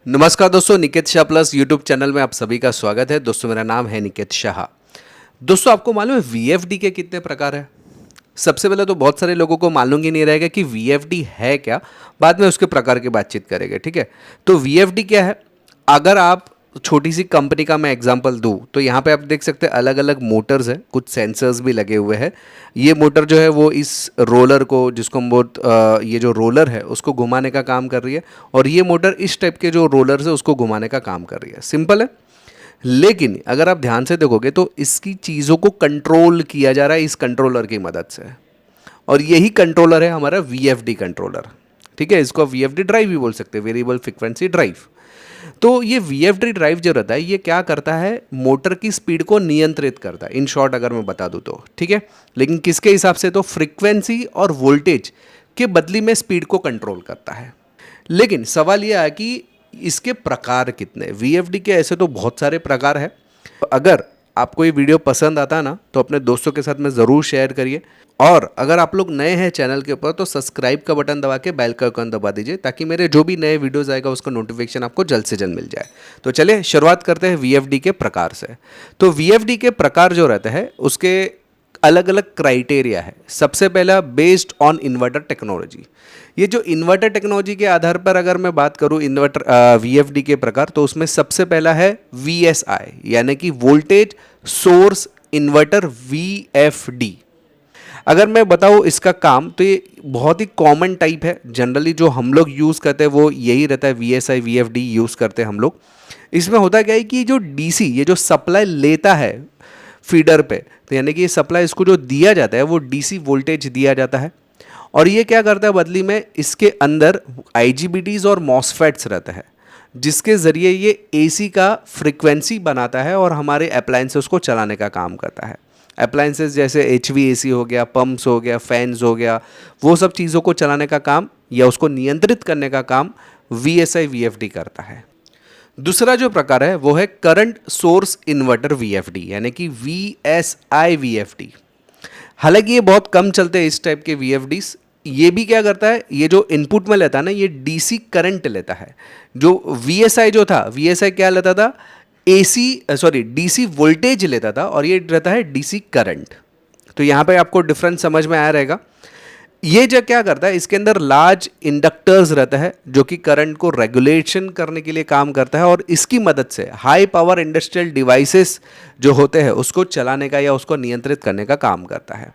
नमस्कार दोस्तों, Niket Shah plus YouTube channel में आप सभी का स्वागत है। दोस्तों मेरा नाम है निकेत शाह। दोस्तों आपको मालूम है वीएफडी के कितने प्रकार है? सबसे पहले तो बहुत सारे लोगों को मालूम ही नहीं रहेगा कि वीएफडी है क्या। बाद में उसके प्रकार की बातचीत करेंगे, ठीक है। तो वीएफडी क्या है? अगर आप छोटी सी कंपनी का मैं एग्जांपल दूं तो यहाँ पे आप देख सकते हैं अलग अलग मोटर्स हैं, कुछ सेंसर्स भी लगे हुए हैं। ये मोटर जो है वो इस रोलर को, जिसको हम ये जो रोलर है उसको घुमाने का काम कर रही है, और ये मोटर इस टाइप के जो रोलर्स है उसको घुमाने का काम कर रही है। सिंपल है। लेकिन अगर आप ध्यान से देखोगे तो इसकी चीज़ों को कंट्रोल किया जा रहा है इस कंट्रोलर की मदद से, और यही कंट्रोलर है हमारा वीएफडी कंट्रोलर। ठीक है, इसको वीएफडी ड्राइव भी बोल सकते हैं, वेरिएबल फ्रीक्वेंसी ड्राइव। तो ये वीएफडी ड्राइव जो रहता है ये क्या करता है, मोटर की स्पीड को नियंत्रित करता है, इन शॉर्ट अगर मैं बता दूं तो। ठीक है, लेकिन किसके हिसाब से? तो फ्रीक्वेंसी और वोल्टेज के बदली में स्पीड को कंट्रोल करता है। लेकिन सवाल यह है कि इसके प्रकार कितने? वीएफडी के ऐसे तो बहुत सारे प्रकार है। अगर आपको ये वीडियो पसंद आता है ना तो अपने दोस्तों के साथ में ज़रूर शेयर करिए, और अगर आप लोग नए हैं चैनल के ऊपर तो सब्सक्राइब का बटन दबा के बेल का आइकन दबा दीजिए, ताकि मेरे जो भी नए वीडियोस आएगा उसका नोटिफिकेशन आपको जल्द से जल्द मिल जाए। तो चलिए शुरुआत करते हैं वीएफडी के प्रकार से। तो वीएफडी के प्रकार जो रहते हैं उसके अलग अलग क्राइटेरिया है। सबसे पहला बेस्ड ऑन इन्वर्टर टेक्नोलॉजी। ये जो इन्वर्टर टेक्नोलॉजी के आधार पर अगर मैं बात करूं इन्वर्टर वीएफडी के प्रकार, तो उसमें सबसे पहला है वीएसआई, यानी कि वोल्टेज सोर्स इन्वर्टर, वीएफडी। अगर मैं बताऊँ इसका काम, तो ये बहुत ही कॉमन टाइप है। जनरली जो हम लोग यूज़ करते हैं वो यही रहता है, वीएसआई वीएफडी यूज़ करते हैं हम लोग। इसमें होता क्या है कि जो डीसी, ये जो सप्लाई लेता है फीडर पे, तो यानी कि ये सप्लाई इसको जो दिया जाता है वो डीसी वोल्टेज दिया जाता है, और ये क्या करता है बदली में, इसके अंदर आईजीबीटीज और मॉसफेट्स रहता है, जिसके ज़रिए ये एसी का फ्रीक्वेंसी बनाता है और हमारे अप्लायंसेस को चलाने का काम करता है। अप्लायंसेस जैसे एचवीएसी हो गया, पंप्स हो गया, फैंस हो गया, वो सब चीज़ों को चलाने का काम या उसको नियंत्रित करने का काम वीएसआई वीएफडी करता है। दूसरा जो प्रकार है वो है करंट सोर्स इन्वर्टर वीएफडी, यानी कि वीएसआई वीएफडी। हालांकि ये बहुत कम चलते हैं इस टाइप के वीएफडीज। ये भी क्या करता है, ये जो इनपुट में लेता है ना, ये डीसी करंट लेता है। जो वीएसआई जो था, वीएसआई क्या लेता था, डीसी वोल्टेज लेता था, और ये रहता है डीसी करंट। तो यहाँ पे आपको डिफरेंस समझ में आया रहेगा। ये जो क्या करता है, इसके अंदर लार्ज इंडक्टर्स रहता है जो कि करंट को रेगुलेशन करने के लिए काम करता है, और इसकी मदद से हाई पावर इंडस्ट्रियल डिवाइसेस जो होते हैं उसको चलाने का या उसको नियंत्रित करने का काम करता है।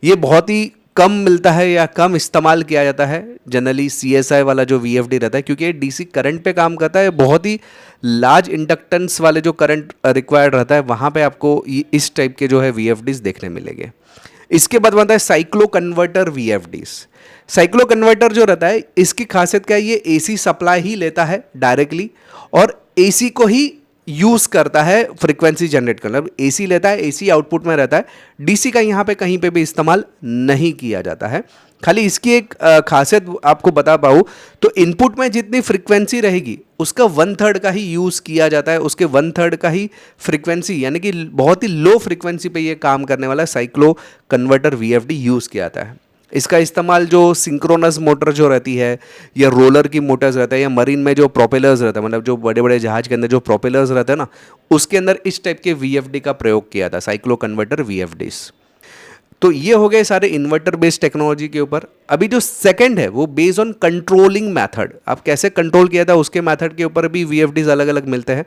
ये बहुत ही कम मिलता है या कम इस्तेमाल किया जाता है जनरली सीएसआई वाला जो वीएफडी रहता है, क्योंकि ये डीसी करंट पे काम करता है। बहुत ही लार्ज इंडक्टेंस वाले जो करंट रिक्वायर्ड रहता है वहाँ पे आपको इस टाइप के जो है वीएफडीज देखने मिलेंगे। इसके बाद बनता है साइक्लो कन्वर्टर वीएफडीज। साइक्लो कन्वर्टर जो रहता है इसकी खासियत क्या है, ये एसी सप्लाई ही लेता है डायरेक्टली, और एसी को ही यूज करता है फ्रीक्वेंसी जनरेट करना। एसी लेता है, एसी आउटपुट में रहता है, डीसी का यहाँ पे कहीं पे भी इस्तेमाल नहीं किया जाता है। खाली इसकी एक खासियत आपको बता पाऊँ तो इनपुट में जितनी फ्रीक्वेंसी रहेगी उसका 1/3 का ही यूज़ किया जाता है, उसके 1/3 का ही फ्रीक्वेंसी, यानी कि बहुत ही लो फ्रीक्वेंसी पे ये काम करने वाला साइक्लो कन्वर्टर वीएफडी यूज़ किया जाता है। इसका इस्तेमाल जो सिंक्रोनस मोटर जो रहती है, या रोलर की मोटर्स रहता है, या मरीन में जो प्रोपेलर्स रहता है, मतलब जो बड़े बड़े जहाज के अंदर जो प्रोपेलर्स रहते हैं ना, उसके अंदर इस टाइप के वीएफडी का प्रयोग किया था, साइक्लो कन्वर्टर वीएफडीज। तो ये हो गए सारे इन्वर्टर बेस्ड टेक्नोलॉजी के ऊपर। अभी जो सेकंड है वो बेस्ड ऑन कंट्रोलिंग मेथड, आप कैसे कंट्रोल किया था उसके मेथड के ऊपर भी वीएफडीज अलग अलग मिलते हैं।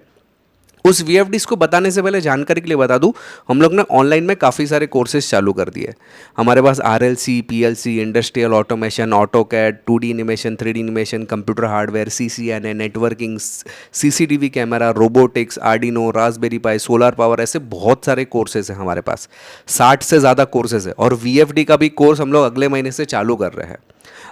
उस वीएफडीज को बताने से पहले जानकारी के लिए बता दूं, हम लोग ने ऑनलाइन में काफ़ी सारे कोर्सेज चालू कर दिए। हमारे पास RLC, PLC, industrial automation, AutoCAD, 2D animation, 3D animation, computer hardware, CCNA, networking, CCTV camera, robotics, Arduino, raspberry pi, solar power, ऐसे बहुत सारे कोर्सेज हैं हमारे पास। 60 से ज़्यादा कोर्सेज है, और वीएफडी का भी कोर्स हम लोग अगले महीने से चालू कर रहे हैं।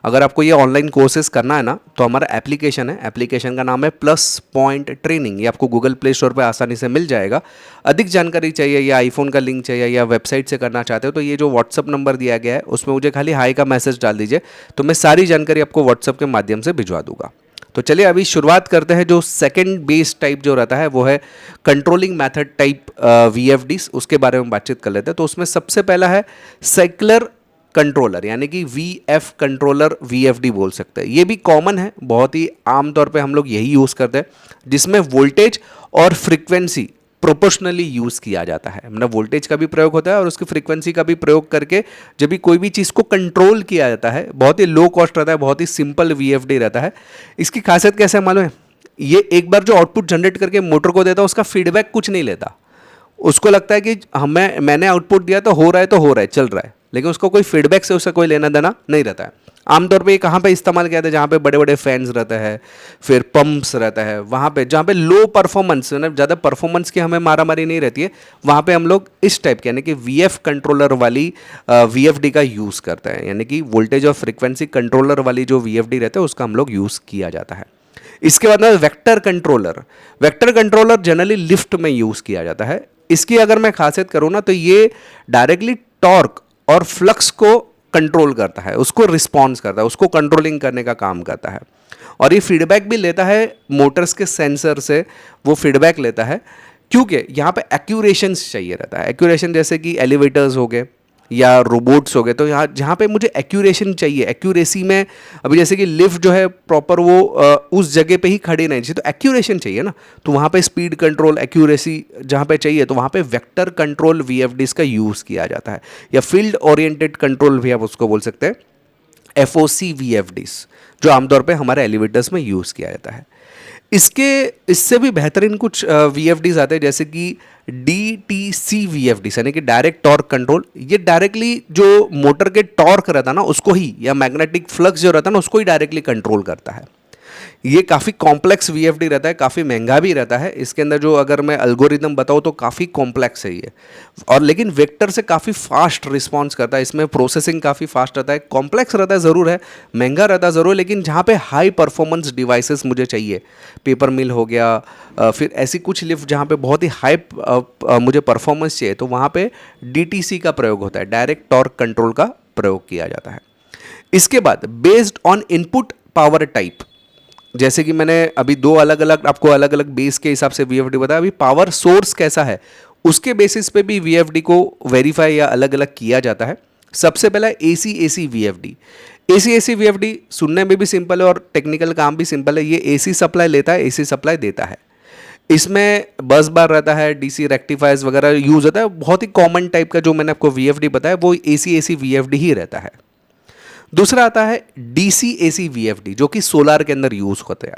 अगर आपको ये ऑनलाइन कोर्सेज करना है ना, तो हमारा एप्लीकेशन है, एप्लीकेशन का नाम है प्लस पॉइंट ट्रेनिंग। ये आपको गूगल प्ले स्टोर पे आसानी से मिल जाएगा। अधिक जानकारी चाहिए या आईफोन का लिंक चाहिए या वेबसाइट से करना चाहते हो तो ये जो व्हाट्सअप नंबर दिया गया है उसमें मुझे खाली हाई का मैसेज डाल दीजिए, तो मैं सारी जानकारी आपको व्हाट्सअप के माध्यम से भिजवा दूंगा। तो चलिए अभी शुरुआत करते हैं। जो सेकंड बेस टाइप जो रहता है वो है कंट्रोलिंग मेथड टाइप वीएफडीज, उसके बारे में बातचीत कर लेते हैं। तो उसमें सबसे पहला है साइक्लर कंट्रोलर यानी कि VF कंट्रोलर VFD बोल सकते हैं। ये भी कॉमन है, बहुत ही आम तौर पे हम लोग यही यूज़ करते हैं, जिसमें वोल्टेज और फ्रीक्वेंसी प्रोपोर्शनली यूज़ किया जाता है। मतलब वोल्टेज का भी प्रयोग होता है और उसकी फ्रीक्वेंसी का भी प्रयोग करके जब भी कोई भी चीज़ को कंट्रोल किया जाता है, बहुत ही लो कॉस्ट रहता है, बहुत ही सिंपल VFD रहता है। इसकी खासियत कैसे है मालूम है? ये एक बार जो आउटपुट जनरेट करके मोटर को देता है, उसका फीडबैक कुछ नहीं लेता। उसको लगता है कि मैंने आउटपुट दिया तो हो रहा है, तो हो रहा है, चल रहा है, लेकिन उसको कोई फीडबैक से उसका कोई लेना देना नहीं रहता है। आमतौर पे ये कहाँ पे इस्तेमाल किया जाता है? जहाँ पे बड़े बड़े फैंस रहते हैं, फिर पंप्स रहता है, वहाँ पे जहाँ पे लो परफॉर्मेंस, मतलब ज़्यादा परफॉर्मेंस की हमें मारामारी नहीं रहती है, वहाँ पे हम लोग इस टाइप के यानी कि VF कंट्रोलर वाली VFD का यूज़ करते हैं। यानी कि वोल्टेज और फ्रिक्वेंसी कंट्रोलर वाली जो VFD रहता है उसका हम लोग यूज़ किया जाता है। इसके बाद में vector controller. Vector controller generally lift में यूज़ किया जाता है। इसकी अगर मैं खासियत करूँ ना, तो ये डायरेक्टली टॉर्क और फ्लक्स को कंट्रोल करता है, उसको रिस्पॉन्स करता है, उसको कंट्रोलिंग करने का काम करता है। और ये फीडबैक भी लेता है मोटर्स के सेंसर से, वो फीडबैक लेता है, क्योंकि यहाँ पे एक्यूरेशंस चाहिए रहता है। एक्यूरेशन जैसे कि एलिवेटर्स हो गए या रोबोट्स हो गए, तो यहाँ जहाँ पे मुझे एक्यूरेशन चाहिए, एक्यूरेसी में अभी जैसे कि लिफ्ट जो है प्रॉपर वो उस जगह पे ही खड़ी नहीं चाहिए, तो एक्यूरेशन चाहिए ना, तो वहाँ पे स्पीड कंट्रोल एक्यूरेसी जहाँ पे चाहिए, तो वहाँ पे वेक्टर कंट्रोल VFDs का यूज़ किया जाता है, या फील्ड ओरिएंटेड कंट्रोल भी आप उसको बोल सकते हैं, FOC VFDs, जो आमतौर पे हमारे एलिवेटर्स में यूज़ किया जाता है। इससे भी बेहतरीन कुछ VFDs आते हैं, जैसे कि DTC VFDs यानी कि डायरेक्ट टॉर्क कंट्रोल। ये डायरेक्टली जो मोटर के टॉर्क रहता है ना उसको ही, या मैग्नेटिक फ्लक्स जो रहता है ना उसको ही डायरेक्टली कंट्रोल करता है। ये काफ़ी कॉम्प्लेक्स VFD रहता है, काफ़ी महंगा भी रहता है। इसके अंदर जो अगर मैं एल्गोरिदम बताऊँ तो काफ़ी कॉम्प्लेक्स है ये, और लेकिन वेक्टर से काफ़ी फास्ट रिस्पॉन्स करता है। इसमें प्रोसेसिंग काफ़ी फास्ट रहता है, कॉम्प्लेक्स रहता है ज़रूर है, महंगा रहता है ज़रूर, लेकिन जहाँ पे हाई परफॉर्मेंस डिवाइसेस मुझे चाहिए, पेपर मिल हो गया, फिर ऐसी कुछ लिफ्ट जहाँ पे बहुत ही हाई मुझे परफॉर्मेंस चाहिए, तो वहाँ पे DTC का प्रयोग होता है, डायरेक्ट टॉर्क कंट्रोल का प्रयोग किया जाता है। इसके बाद based on input power type, जैसे कि मैंने अभी दो अलग अलग आपको अलग अलग बेस के हिसाब से VFD बताया, अभी पावर सोर्स कैसा है उसके बेसिस पे भी VFD को वेरीफाई या अलग अलग किया जाता है। सबसे पहला AC VFD। AC VFD सुनने में भी सिंपल है और टेक्निकल काम भी सिंपल है। ये AC सप्लाई लेता है, AC सप्लाई देता है। इसमें बस बार रहता है, DC रेक्टिफायर्स वगैरह यूज होता है। बहुत ही कॉमन टाइप का जो मैंने आपको VFD बताया वो AC VFD ही रहता है। दूसरा आता है DC VFD, जो कि सोलार के अंदर यूज होते हैं।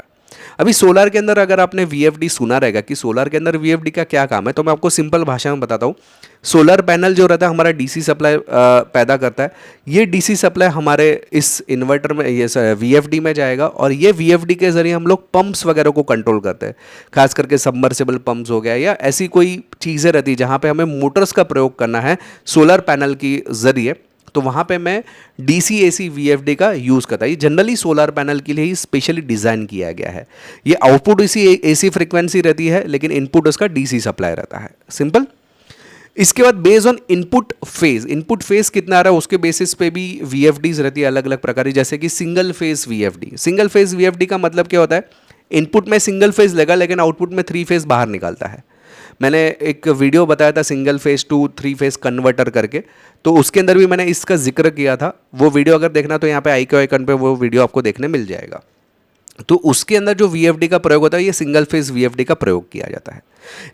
अभी सोलार के अंदर अगर आपने VFD सुना रहेगा कि सोलार के अंदर VFD का क्या काम है, तो मैं आपको सिंपल भाषा में बताता हूँ। सोलर पैनल जो रहता है हमारा DC सप्लाई पैदा करता है। ये DC सप्लाई हमारे इस इन्वर्टर में, ये VFD में जाएगा, और ये VFD के जरिए हम लोग पंप्स वगैरह को कंट्रोल करते हैं। खास करके सबमर्सिबल पंप्स हो गया, या ऐसी कोई चीज़ें रहती है जहाँ पे हमें मोटर्स का प्रयोग करना है सोलर पैनल के जरिए, तो वहाँ पे मैं DC VFD का यूज़ करता है। ये जनरली सोलर पैनल के लिए ही स्पेशली डिज़ाइन किया गया है। ये आउटपुट इसी AC फ्रिक्वेंसी रहती है, लेकिन इनपुट उसका DC सप्लाई रहता है। सिंपल। इसके बाद बेस्ड ऑन इनपुट फेज कितना आ रहा है उसके बेसिस पे भी VFDs रहती है अलग अलग प्रकार की, जैसे कि सिंगल फेज VFD का मतलब क्या होता है? इनपुट में सिंगल फेज लगा, लेकिन आउटपुट में 3 फेज बाहर निकालता है। मैंने एक वीडियो बताया था single phase two 3 phase converter करके, तो उसके अंदर भी मैंने इसका जिक्र किया था। वो वीडियो अगर देखना तो यहाँ पे आई के आइकन पे वो वीडियो आपको देखने मिल जाएगा। तो उसके अंदर जो VFD का प्रयोग होता है, ये सिंगल फेज VFD का प्रयोग किया जाता है।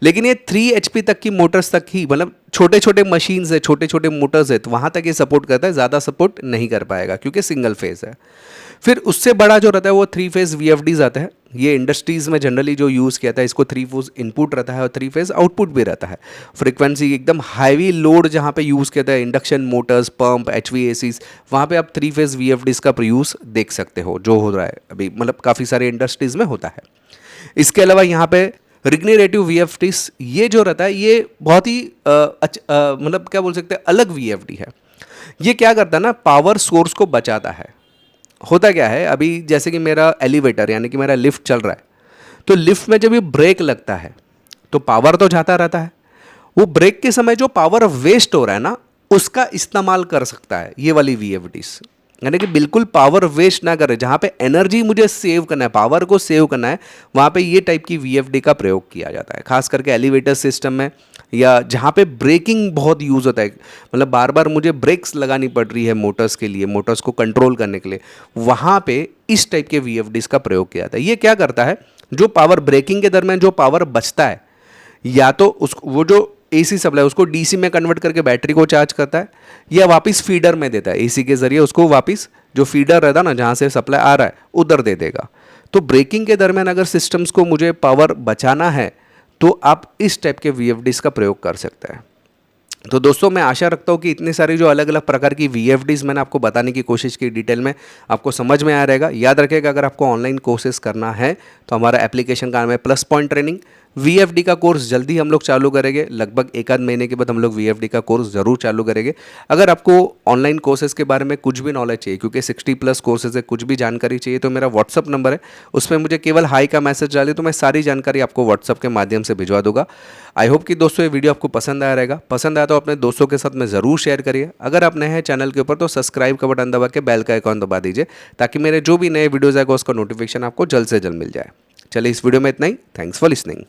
लेकिन ये 3 HP तक की मोटर्स तक ही, मतलब छोटे छोटे मशीन्स है, छोटे छोटे मोटर्स है, तो वहाँ तक ये सपोर्ट करता है, ज़्यादा सपोर्ट नहीं कर पाएगा क्योंकि सिंगल फेज है। फिर उससे बड़ा जो रहता है वो 3 फेज VFDs आते हैं। ये इंडस्ट्रीज़ में जनरली जो यूज़ किया था, इसको 3 फेज इनपुट रहता है और 3 फेज आउटपुट भी रहता है। फ्रीक्वेंसी एकदम हाईवी लोड जहाँ पे यूज़ किया था, इंडक्शन मोटर्स, पंप, HVACs, वहाँ पे आप 3 फेज VFDs का यूज़ देख सकते हो, जो हो रहा है अभी, मतलब काफ़ी सारे इंडस्ट्रीज़ में होता है। इसके अलावा यहाँ पे रिग्नरेटिव VFDs, ये जो रहता है ये बहुत ही मतलब क्या बोल सकते हैं, अलग VFD है। ये क्या करता है ना, पावर सोर्स को बचाता है। होता क्या है, अभी जैसे कि मेरा एलिवेटर यानी कि मेरा लिफ्ट चल रहा है, तो लिफ्ट में जब ये ब्रेक लगता है तो पावर तो जाता रहता है। वो ब्रेक के समय जो पावर वेस्ट हो रहा है ना, उसका इस्तेमाल कर सकता है ये वाली VFDs। यानी कि बिल्कुल पावर वेस्ट ना करें, जहाँ पे एनर्जी मुझे सेव करना है, पावर को सेव करना है, वहाँ पे ये टाइप की वीएफडी का प्रयोग किया जाता है, खास करके एलिवेटर सिस्टम में, या जहाँ पे ब्रेकिंग बहुत यूज़ होता है, मतलब बार बार मुझे ब्रेक्स लगानी पड़ रही है मोटर्स के लिए, मोटर्स को कंट्रोल करने के लिए, वहाँ पे इस टाइप के वीएफडीज का प्रयोग किया जाता है। ये क्या करता है, जो पावर ब्रेकिंग के दरमियान जो पावर बचता है, या तो उस वो जो एसी सप्लाई उसको डीसी में कन्वर्ट करके बैटरी को चार्ज करता है, या वापस फीडर में देता है, एसी के जरिए उसको वापस जो फीडर रहता ना जहाँ से सप्लाई आ रहा है उधर दे देगा। तो ब्रेकिंग के दरमियान अगर सिस्टम्स को मुझे पावर बचाना है तो आप इस टाइप के वीएफडीज का प्रयोग कर सकते हैं। तो दोस्तों मैं आशा रखता हूँ कि इतनी सारी जो अलग अलग प्रकार की वीएफडीज मैंने आपको बताने की कोशिश की डिटेल में, आपको समझ में आ रहेगा। याद रखिएगा, अगर आपको ऑनलाइन कोर्सेज करना है तो हमारा एप्लीकेशन का नाम है प्लस पॉइंट ट्रेनिंग। वीएफडी का कोर्स जल्दी हम लोग चालू करेंगे, लगभग एक आध महीने के बाद हम लोग वीएफडी का कोर्स ज़रूर चालू करेंगे। अगर आपको ऑनलाइन कोर्सेज के बारे में कुछ भी नॉलेज चाहिए, क्योंकि 60+ कोर्सेज है, कुछ भी जानकारी चाहिए, तो मेरा व्हाट्सअप नंबर है, उसमें मुझे केवल हाई का मैसेज डालें तो मैं सारी जानकारी आपको व्हाट्सअप के माध्यम से भिजवा दूंगा। आई होप कि दोस्तों ये वीडियो आपको पसंद आया रहेगा। पसंद आया तो अपने दोस्तों के साथ में ज़रूर शेयर करिए। अगर आप नए हैं चैनल के ऊपर तो सब्सक्राइब का बटन दबा के बेल का आइकॉन दबा दीजिए, ताकि मेरे जो भी नए वीडियोज़ आएगा उसका नोटिफिकेशन आपको जल्द से जल्द मिल जाए। चलिए इस वीडियो में इतना ही। Thanks for listening.